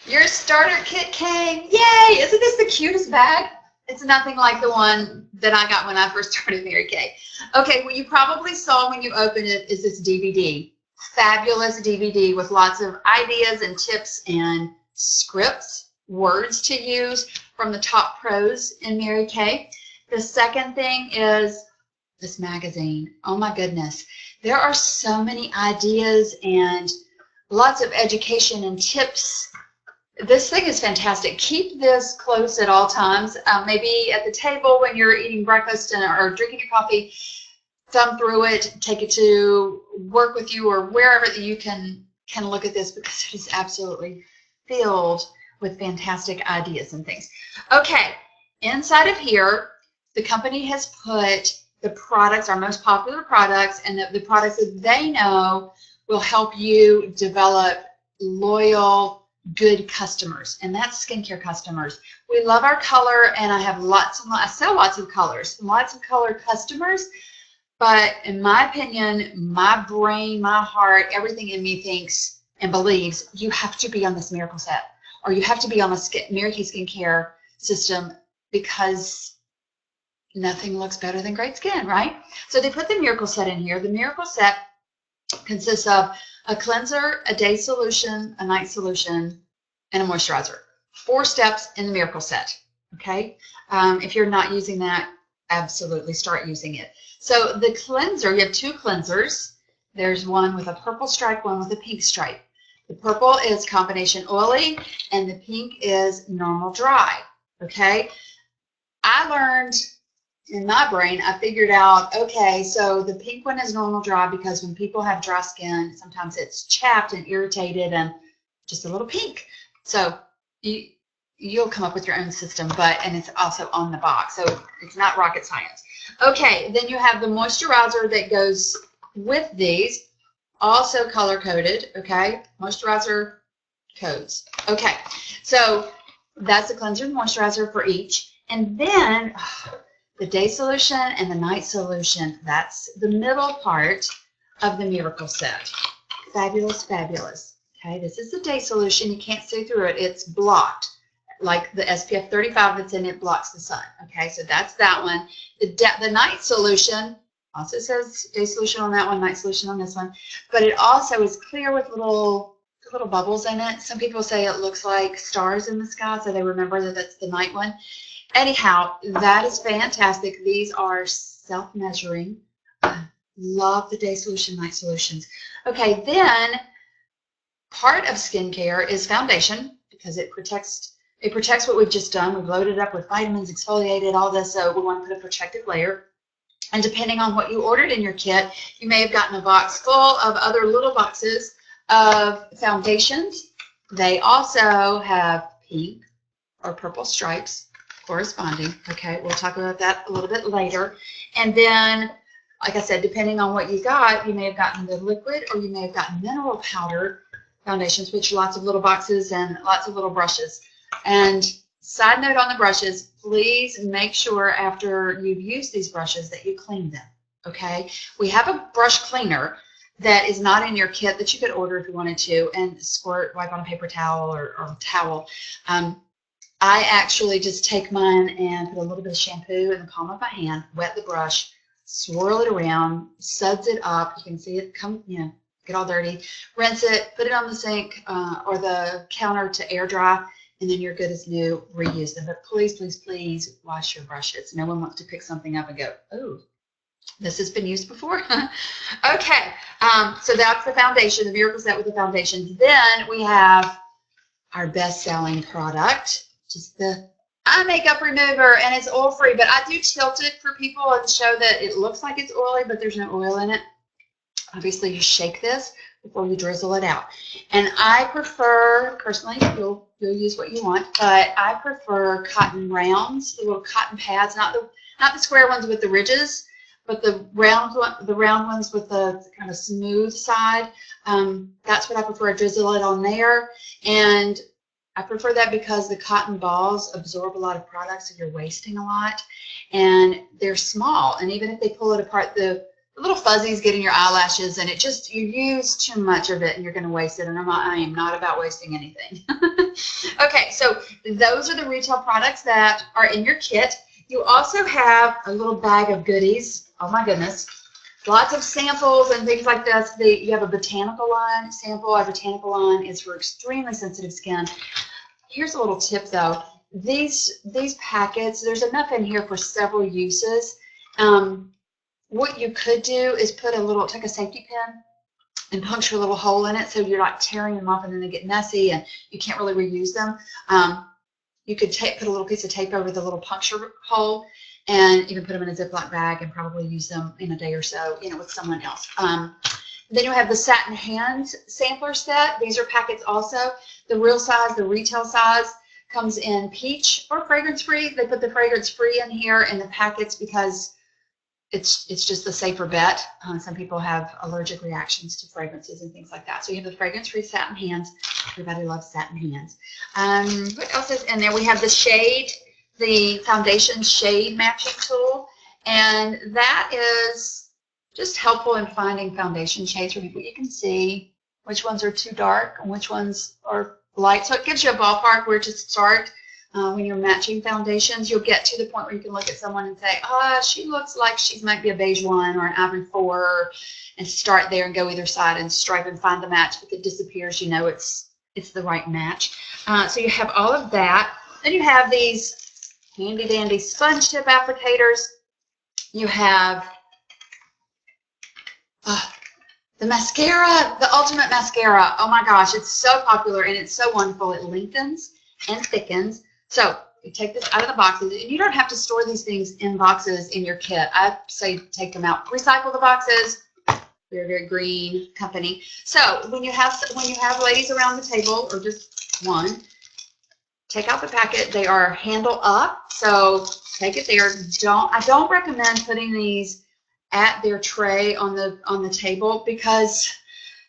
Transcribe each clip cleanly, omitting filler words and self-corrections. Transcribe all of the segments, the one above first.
Your starter kit came. Yay! Isn't this the cutest bag? It's nothing like the one that I got when I first started Mary Kay. Okay, what you probably saw when you opened it is this DVD. Fabulous DVD with lots of ideas and tips and scripts, words to use from the top pros in Mary Kay. The second thing is this magazine. Oh my goodness. There are so many ideas and lots of education and tips. This thing is fantastic. Keep this close at all times. Maybe at the table when you're eating breakfast or drinking your coffee, thumb through it, take it to work with you or wherever that you can look at this, because it is absolutely filled with fantastic ideas and things. Okay, inside of here, the company has put the products, our most popular products, and the products that they know will help you develop loyal, good customers, and that's skincare customers. We love our color, and I have I sell lots of colors, lots of color customers, but in my opinion, my brain, my heart, everything in me thinks and believes you have to be on this miracle set, or you have to be on the Mary Kay skincare system, because nothing looks better than great skin, right? So they put the miracle set in here. The miracle set consists of a cleanser, a day solution, a night solution, and a moisturizer. 4 steps in the miracle set, okay? If you're not using that, absolutely start using it. So the cleanser, you have 2 cleansers. There's one with a purple stripe, one with a pink stripe. The purple is combination oily, and the pink is normal dry, okay? I learned in my brain, I figured out, okay, so the pink one is normal dry because when people have dry skin, sometimes it's chapped and irritated and just a little pink. So you'll come up with your own system, and it's also on the box, so it's not rocket science. Okay, then you have the moisturizer that goes with these, also color-coded, okay? Moisturizer codes. Okay, so that's the cleanser and moisturizer for each. And then the day solution and the night solution, that's the middle part of the miracle set. Fabulous, fabulous. Okay, this is the day solution. You can't see through it. It's blocked. Like the SPF 35 that's in it blocks the sun. Okay, so that's that one. The night solution also says day solution on that one, night solution on this one. But it also is clear with little bubbles in it. Some people say it looks like stars in the sky, so they remember that that's the night one. Anyhow, that is fantastic. These are self-measuring. Love the day solution, night solutions. Okay, then part of skincare is foundation, because it protects what we've just done. We've loaded up with vitamins, exfoliated, all this, so we want to put a protective layer. And depending on what you ordered in your kit, you may have gotten a box full of other little boxes of foundations. They also have pink or purple stripes corresponding. Okay, we'll talk about that a little bit later. And then, like I said, depending on what you got, you may have gotten the liquid or you may have gotten mineral powder foundations, which are lots of little boxes and lots of little brushes. And side note on the brushes, please make sure after you've used these brushes that you clean them. Okay, we have a brush cleaner that is not in your kit that you could order if you wanted to, and wipe on a paper towel or towel. I actually just take mine and put a little bit of shampoo in the palm of my hand, wet the brush, swirl it around, suds it up. You can see it get all dirty. Rinse it, put it on the sink or the counter to air dry, and then you're good as new. Reuse them. But please, please, please wash your brushes. No one wants to pick something up and go, oh, this has been used before. Okay, so that's the foundation, the miracle set with the foundations. Then we have our best-selling product, which is the eye makeup remover, and it's oil-free, but I do tilt it for people and show that it looks like it's oily, but there's no oil in it. Obviously, you shake this before you drizzle it out. And I prefer, personally, you'll use what you want, but I prefer cotton rounds, the little cotton pads, not the square ones with the ridges, but the round ones with the kind of smooth side. That's what I prefer. I drizzle it on there, and I prefer that because the cotton balls absorb a lot of product, so you're wasting a lot, and they're small. And even if they pull it apart, the little fuzzies get in your eyelashes, and you use too much of it and you're going to waste it, and I am not about wasting anything. Okay, so those are the retail products that are in your kit. You also have a little bag of goodies. Oh my goodness. Lots of samples and things like this. You have a botanical line sample. Our botanical line is for extremely sensitive skin. Here's a little tip though. These packets, there's enough in here for several uses. What you could do is take a safety pin and puncture a little hole in it so you're not tearing them off and then they get messy and you can't really reuse them. You could put a little piece of tape over the little puncture hole, and you can put them in a Ziploc bag and probably use them in a day or so, with someone else. Then you have the satin hands sampler set. These are packets also. The real size, the retail size, comes in peach or fragrance free. They put the fragrance free in here in the packets because it's just the safer bet. Some people have allergic reactions to fragrances and things like that. So you have the fragrance-free satin hands. Everybody loves satin hands. What else is in there? We have the foundation shade matching tool, and that is just helpful in finding foundation shades for people. You can see which ones are too dark and which ones are light. So it gives you a ballpark where to start. When you're matching foundations, you'll get to the point where you can look at someone and say, she looks like she might be a beige 1 or an ivory 4, and start there and go either side and stripe and find the match. If it disappears, you know it's the right match. So you have all of that. Then you have these handy dandy sponge tip applicators. You have the mascara, the ultimate mascara. Oh my gosh, it's so popular and it's so wonderful. It lengthens and thickens. So you take this out of the boxes, and you don't have to store these things in boxes in your kit. I say take them out, recycle the boxes. Very, very green company. So when you have ladies around the table, or just one, take out the packet. They are handle up, so take it there. I don't recommend putting these at their tray on the table because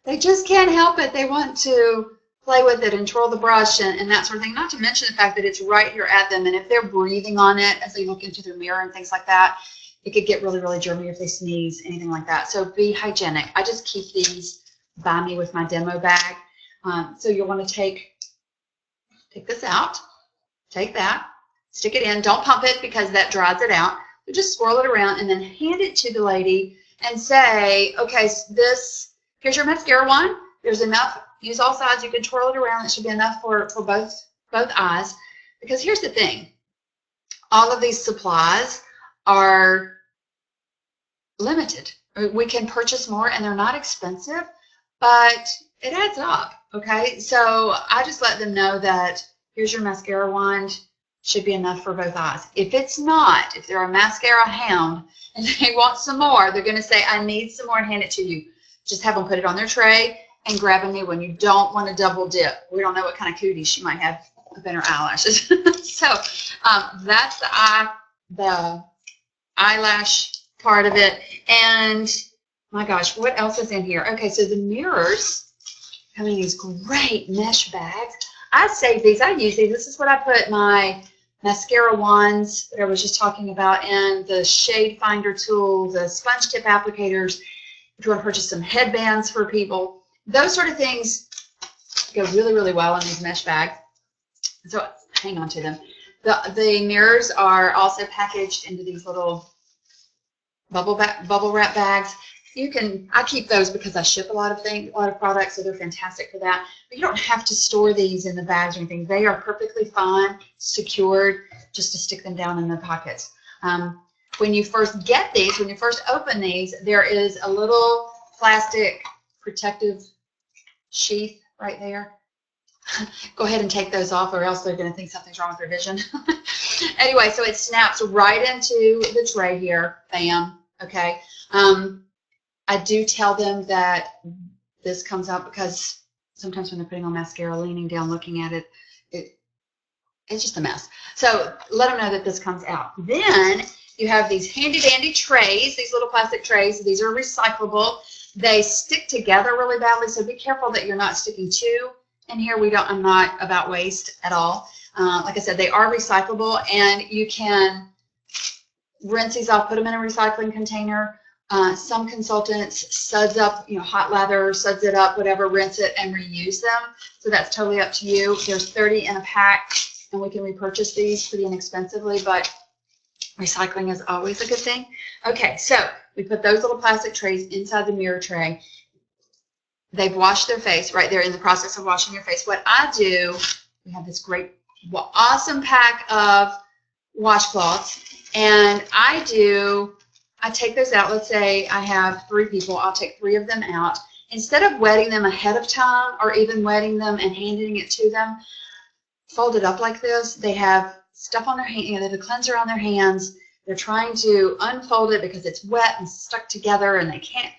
they just can't help it. They want to play with it and twirl the brush and that sort of thing, not to mention the fact that it's right here at them, and if they're breathing on it as they look into their mirror and things like that, it could get really, really germy if they sneeze, anything like that. So be hygienic. I just keep these by me with my demo bag. So you'll want to take this out, take that, stick it in. Don't pump it because that dries it out. So just swirl it around and then hand it to the lady and say, okay, here's your mascara wand. There's enough. Use all sides. You can twirl it around. It should be enough for both eyes. Because here's the thing. All of these supplies are limited. We can purchase more, and they're not expensive, but it adds up, okay? So I just let them know that here's your mascara wand. Should be enough for both eyes. If it's not, if they're a mascara hound and they want some more, they're going to say, I need some more, and hand it to you. Just have them put it on their tray and grab a new one. You don't want to double dip. We don't know what kind of cooties she might have up in her eyelashes. So that's the eyelash part of it. And my gosh, what else is in here? Okay, so the mirrors come in these great mesh bags. I save these. I use these. This is what I put my mascara wands that I was just talking about in, the shade finder tool, the sponge tip applicators. If you want to purchase some headbands for people, those sort of things go really, really well in these mesh bags. So hang on to them. The mirrors are also packaged into these little bubble wrap bags. I keep those because I ship a lot of products, so they're fantastic for that. But you don't have to store these in the bags or anything. They are perfectly fine, secured, just to stick them down in the pockets. When you first get these, when you first open these, there is a little plastic protective sheath right there. Go ahead and take those off, or else they're going to think something's wrong with their vision. Anyway, so it snaps right into the tray here. Bam. Okay. I do tell them that this comes out because sometimes when they're putting on mascara, leaning down, looking at it, it's just a mess. So let them know that this comes out. Then you have these handy dandy trays, these little plastic trays. These are recyclable. They stick together really badly, so be careful that you're not sticking two in here. I'm not about waste at all. Like I said, they are recyclable, and you can rinse these off, put them in a recycling container, Some consultants suds up, hot lather, suds it up, whatever, rinse it, and reuse them. So that's totally up to you. There's 30 in a pack, and we can repurchase these pretty inexpensively, but recycling is always a good thing. Okay, so we put those little plastic trays inside the mirror tray. They've washed their face right there in the process of washing your face. What I do, we have this great, awesome pack of washcloths, and I take those out. Let's say I have 3 people. I'll take 3 of them out. Instead of wetting them ahead of time or even wetting them and handing it to them, fold it up like this. They have stuff on their hand, they have a cleanser on their hands. They're trying to unfold it because it's wet and stuck together and they can't.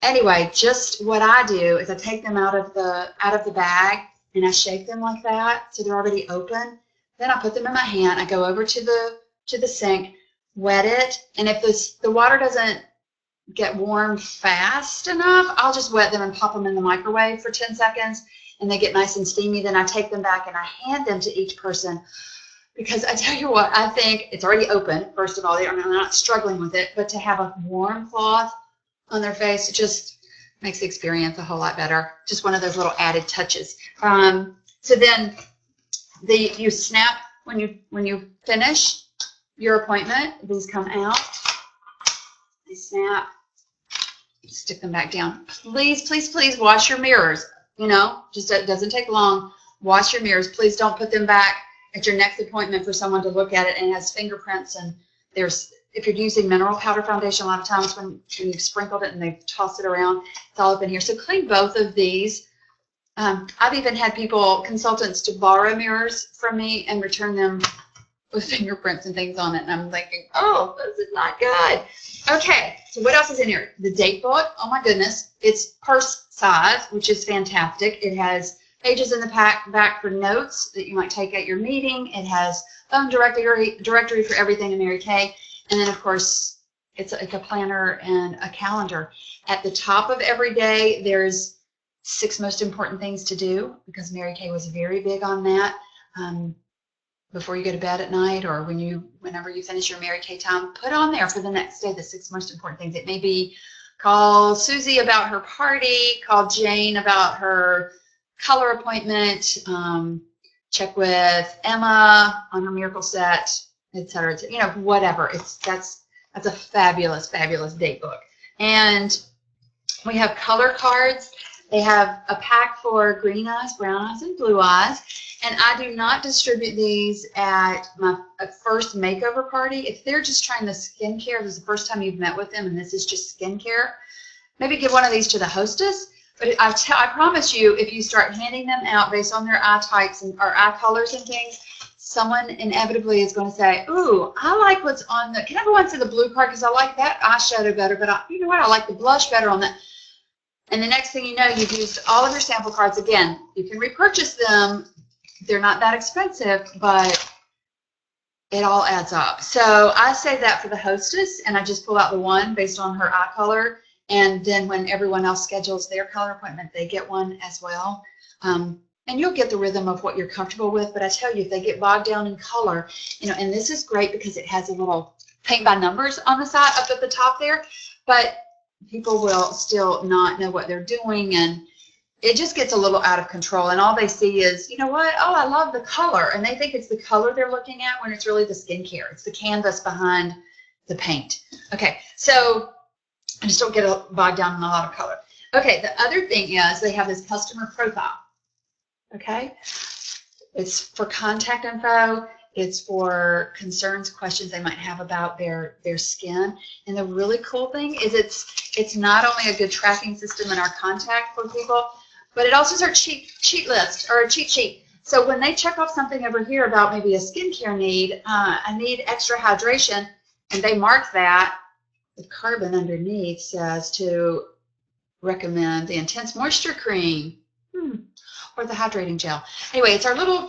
Anyway, just what I do is I take them out of the bag and I shake them like that so they're already open. Then I put them in my hand. I go over to the sink, wet it, and if the water doesn't get warm fast enough, I'll just wet them and pop them in the microwave for 10 seconds, and they get nice and steamy. Then I take them back and I hand them to each person, because I tell you what, I think it's already open. First of all, they're not struggling with it, but to have a warm cloth on their face, it just makes the experience a whole lot better. Just one of those little added touches. So then you snap when you finish your appointment. These come out. They snap. Stick them back down. Please, please, please wash your mirrors. Just it doesn't take long. Wash your mirrors. Please don't put them back at your next appointment for someone to look at it and it has fingerprints. And if you're using mineral powder foundation, a lot of times when you've sprinkled it and they've tossed it around, it's all up in here. So clean both of these. I've even had consultants to borrow mirrors from me and return them with fingerprints and things on it. And I'm thinking, oh, this is not good. Okay, so what else is in here? The date book. Oh my goodness. It's purse size, which is fantastic. It has pages in the back for notes that you might take at your meeting. It has phone directory for everything in Mary Kay. And then, of course, it's a planner and a calendar. At the top of every day, there's 6 most important things to do, because Mary Kay was very big on that. Before you go to bed at night, or whenever you finish your Mary Kay time, put on there for the next day the 6 most important things. It may be call Susie about her party, call Jane about her color appointment, check with Emma on her miracle set, etc. Whatever. That's a fabulous, fabulous date book. And we have color cards. They have a pack for green eyes, brown eyes, and blue eyes. And I do not distribute these at my first makeover party. If they're just trying the skincare, this is the first time you've met with them and this is just skincare, maybe give one of these to the hostess. But I promise you, if you start handing them out based on their eye types or eye colors and things, someone inevitably is going to say, ooh, I like what's on can everyone see the blue card because I like that eyeshadow better, but you know what, I like the blush better on that. And the next thing you know, you've used all of your sample cards. Again, you can repurchase them. They're not that expensive, but it all adds up. So I save that for the hostess, and I just pull out the one based on her eye color. And then when everyone else schedules their color appointment, they get one as well. And you'll get the rhythm of what you're comfortable with. But I tell you, if they get bogged down in color, and this is great because it has a little paint by numbers on the side up at the top there. But people will still not know what they're doing, and it just gets a little out of control. And all they see is, you know what? Oh, I love the color. And they think it's the color they're looking at when it's really the skincare. It's the canvas behind the paint. Okay, so I just don't get bogged down in a lot of color. Okay, the other thing is they have this customer profile. Okay, it's for contact info. It's for concerns, questions they might have about their skin. And the really cool thing is it's not only a good tracking system in our contact for people, but it also is our cheat list or a cheat sheet. So when they check off something over here about maybe a skincare need, I need extra hydration, and they mark that, the carbon underneath says to recommend the Intense Moisture Cream. Or the hydrating gel. Anyway, it's our little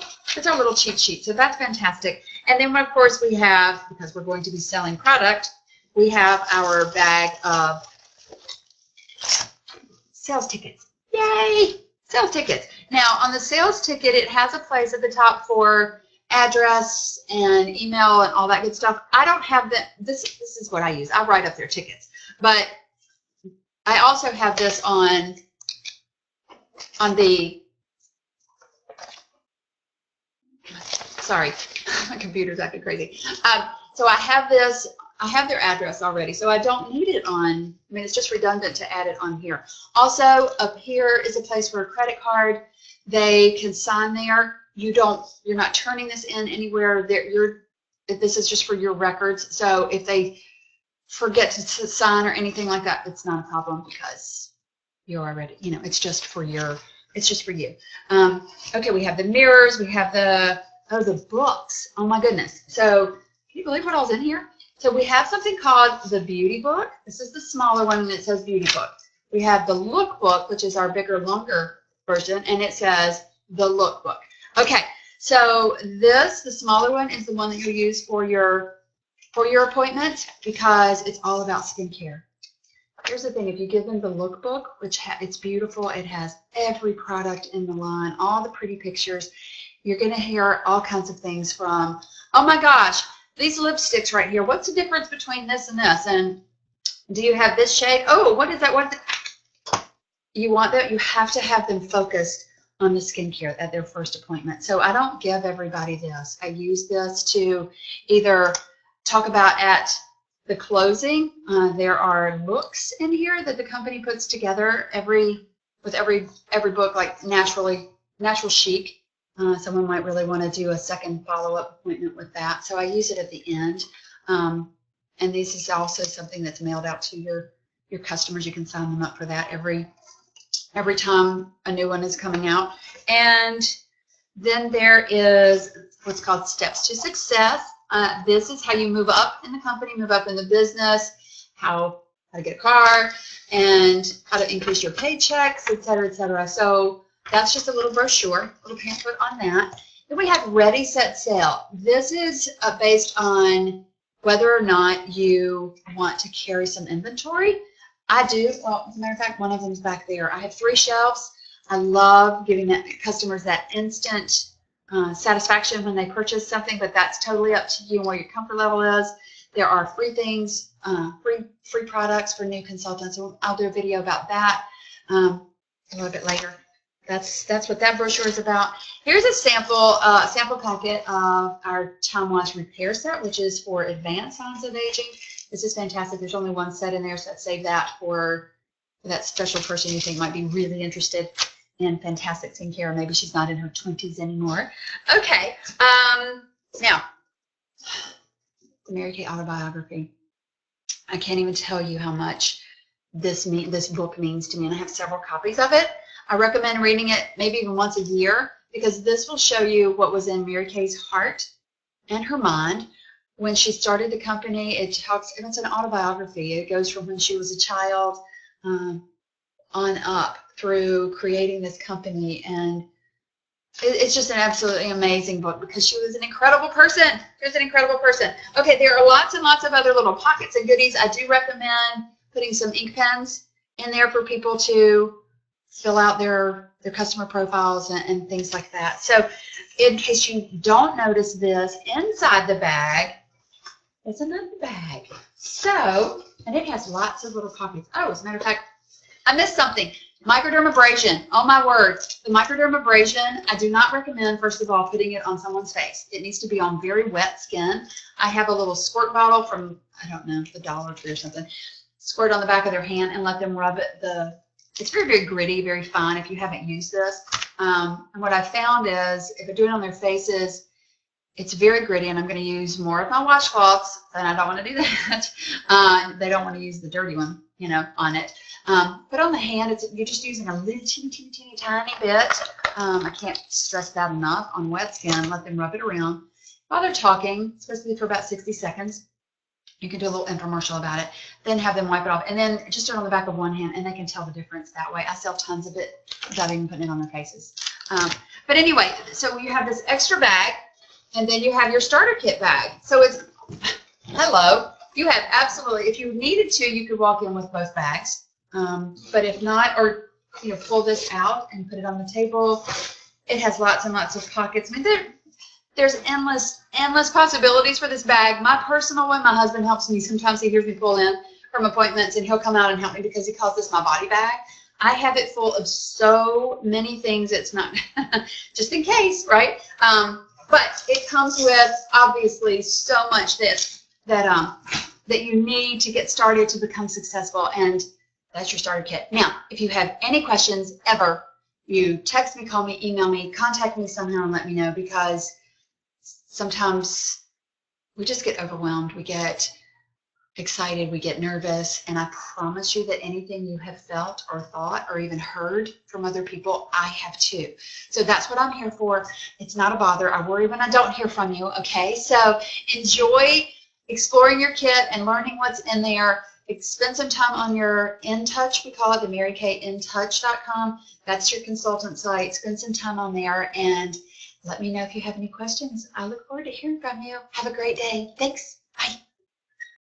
cheat sheet. So that's fantastic. And then of course we have, because we're going to be selling product, we have our bag of sales tickets. Yay! Sales tickets. Now on the sales ticket, it has a place at the top for address and email and all that good stuff. I don't have that. This is what I use. I write up their tickets. But I also have this on the, sorry, my computer's acting crazy. So I have this, I have their address already, so I don't need it on, I mean, it's just redundant to add it on here. Also, up here is a place for a credit card. They can sign there. You're not turning this in anywhere. This is just for your records. So if they forget to sign or anything like that, it's not a problem because you're already, you know, it's just for you. Okay, we have the mirrors, we have the books. Oh my goodness. So can you believe what all's in here? So we have something called the beauty book. This is the smaller one, and it says beauty book. We have the look book, which is our bigger, longer version, and it says the look book. Okay, so the smaller one is the one that you use for your appointment because it's all about skincare. Here's the thing, if you give them the lookbook, which it's beautiful, it has every product in the line, all the pretty pictures, you're going to hear all kinds of things from, oh my gosh, these lipsticks right here, what's the difference between this and this? And do you have this shade? Oh, what is that? What is it? You want that? You have to have them focused on the skincare at their first appointment. So I don't give everybody this. I use this to either talk about at the closing. There are looks in here that the company puts together with every book, like natural chic. Someone might really want to do a second follow-up appointment with that. So I use it at the end. And this is also something that's mailed out to your customers. You can sign them up for that every time a new one is coming out. And then there is what's called Steps to Success. This is how you move up in the company, move up in the business, how to get a car, and how to increase your paychecks, et cetera, et cetera. So that's just a little brochure, a little pamphlet on that. Then we have Ready, Set, Sale. This is based on whether or not you want to carry some inventory. I do. Well, as a matter of fact, one of them is back there. I have 3 shelves. I love giving customers that instant satisfaction when they purchase something, but that's totally up to you and where your comfort level is. There are free things, free products for new consultants. So I'll do a video about that a little bit later. That's what that brochure is about. Here's a sample packet of our time-wise repair set, which is for advanced signs of aging. This is fantastic. There's only one set in there, so save that for that special person you think might be really interested in fantastic skincare. Maybe she's not in her 20s anymore. Okay, now, the Mary Kay autobiography. I can't even tell you how much this book means to me, and I have several copies of it. I recommend reading it maybe even once a year because this will show you what was in Mary Kay's heart and her mind when she started the company. It's an autobiography. It goes from when she was a child on up through creating this company, and it's just an absolutely amazing book because she was an incredible person. She was an incredible person. Okay, there are lots and lots of other little pockets and goodies. I do recommend putting some ink pens in there for people to fill out their customer profiles and things like that. So in case you don't notice this, inside the bag is another bag. So, and it has lots of little pockets. Oh, as a matter of fact, I missed something. Microdermabrasion. Oh my word. The microdermabrasion, I do not recommend, first of all, putting it on someone's face. It needs to be on very wet skin. I have a little squirt bottle from, I don't know, the Dollar Tree or something. Squirt on the back of their hand and let them rub it. It's very, very gritty, very fine if you haven't used this. And what I found is if I do it on their faces, it's very gritty, and I'm going to use more of my washcloths, and I don't want to do that. They don't want to use the dirty one, you know, on it. But on the hand, you're just using a little teeny tiny bit. I can't stress that enough. On wet skin, let them rub it around while they're talking. It's supposed to be for about 60 seconds. You can do a little infomercial about it. Then have them wipe it off, and then just do it on the back of one hand, and they can tell the difference that way. I sell tons of it without even putting it on their faces. But anyway, so you have this extra bag, and then you have your starter kit bag. So it's, hello, you have absolutely, if you needed to, you could walk in with both bags. But if not, or pull this out and put it on the table. It has lots and lots of pockets. I mean, there's endless possibilities for this bag. My personal one, my husband helps me. Sometimes he hears me pull in from appointments, and he'll come out and help me because he calls this my body bag. I have it full of so many things. It's not just in case, right? But it comes with obviously so much that you need to get started to become successful, and that's your starter kit. Now, if you have any questions ever, you text me, call me, email me, contact me somehow and let me know, because sometimes we just get overwhelmed. We get excited, we get nervous, and I promise you that anything you have felt or thought or even heard from other people, I have too. So that's what I'm here for. It's not a bother. I worry when I don't hear from you, okay? So enjoy exploring your kit and learning what's in there. Spend some time on your In Touch, we call it, the Mary Kay InTouch.com. That's your consultant site. Spend some time on there and let me know if you have any questions. I look forward to hearing from you. Have a great day. Thanks.